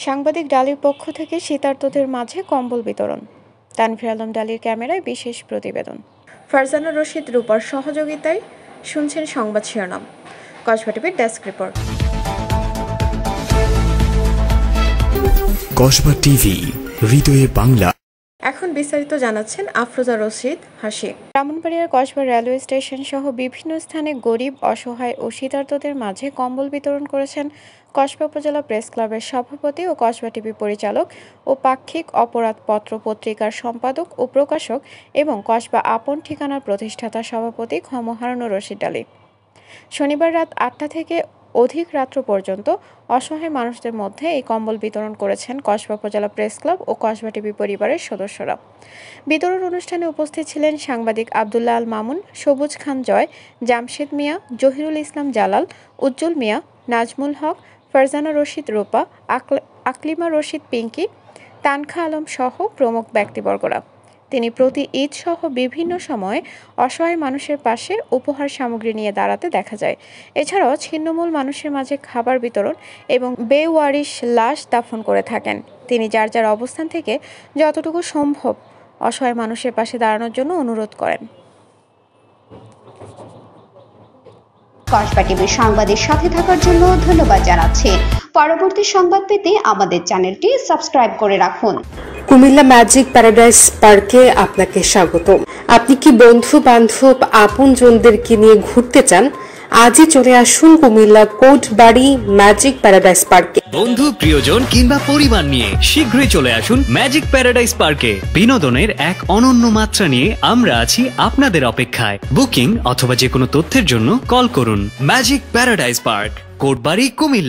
সাংবাদিক ডালির পক্ষ থেকে শীতার্তদের মাঝে কম্বল বিতরণ। তানভীর আলম ডালির ক্যামেরায় বিশেষ প্রতিবেদন। ফারজানা রশিদ রূপার সহযোগিতায় শুনছেন সংবাদ শিরোনাম। কসবা টিভির ডেস্ক রিপোর্ট। কসবা টিভি, হৃদয়ে বাংলা। এখন বিস্তারিত জানাচ্ছেন আফরোজা রশিদ হাসি। ব্রাহ্মণবাড়িয়ার কসবা রেলওয়ে স্টেশন সহ বিভিন্ন স্থানে গরিব, অসহায় ও শীতার্তদের মাঝে কম্বল বিতরণ করেছেন কসবা উপজেলা প্রেস ক্লাবের সভাপতি ও কসবা টিভি পরিচালক ও পাক্ষিক অপরাধ পত্র পত্রিকার সম্পাদক ও প্রকাশক এবং কসবা আপন ঠিকানার প্রতিষ্ঠাতা সভাপতি হারুনুর রশিদ আলী। শনিবার রাত ৮টা থেকে অধিক রাত্র পর্যন্ত অসহায় মানুষদের মধ্যে এই কম্বল বিতরণ করেছেন কসবা উপজেলা প্রেস ক্লাব ও কসবা টিভি পরিবারের সদস্যরা। বিতরণ অনুষ্ঠানে উপস্থিত ছিলেন সাংবাদিক আব্দুল্লাহ আল মামুন, সবুজ খান জয়, জামশেদ মিয়া, জহিরুল ইসলাম জালাল, উজ্জ্বল মিয়া, নাজমুল হক, ফারজানা রশিদ রূপা, আকলিমা রশিদ পিঙ্কি, তানখা আলম সহ প্রমুখ ব্যক্তিবর্গরা। তিনি প্রতি ঈদ সহ বিভিন্ন সময়ে অসহায় মানুষের পাশে উপহার সামগ্রী নিয়ে দাঁড়াতে দেখা যায়। এছাড়াও ছিন্নমূল মানুষের মাঝে খাবার বিতরণ এবং বেওয়ারিশ লাশ দাফন করে থাকেন। তিনি যার যার অবস্থান থেকে যতটুকু সম্ভব অসহায় মানুষের পাশে দাঁড়ানোর জন্য অনুরোধ করেন। কসবা টিভির সংবাদের সাথে থাকার জন্য ধন্যবাদ জানাচ্ছি। পরবর্তী সংবাদ পেতে আমাদের চ্যানেলটি সাবস্ক্রাইব করে রাখুন। কুমিল্লা ম্যাজিক প্যারাডাইস পার্কে আপনাকে স্বাগত। আপনি কি বন্ধু বান্ধব আপনজনদেরকে নিয়ে ঘুরতে চান? আজই চলে আসুন কুমিল্লা কোটবাড়ি ম্যাজিক প্যারাডাইস পার্কে। বন্ধু, প্রিয়জন কিংবা পরিবার নিয়ে শীঘ্রই চলে আসুন ম্যাজিক প্যারাডাইস পার্কে। বিনোদনের এক অনন্য মাত্রা নিয়ে আমরা আছি আপনাদের অপেক্ষায়। বুকিং অথবা যে কোনো তথ্যের জন্য কল করুন। Magic paradise park, Kotbari, Comilla.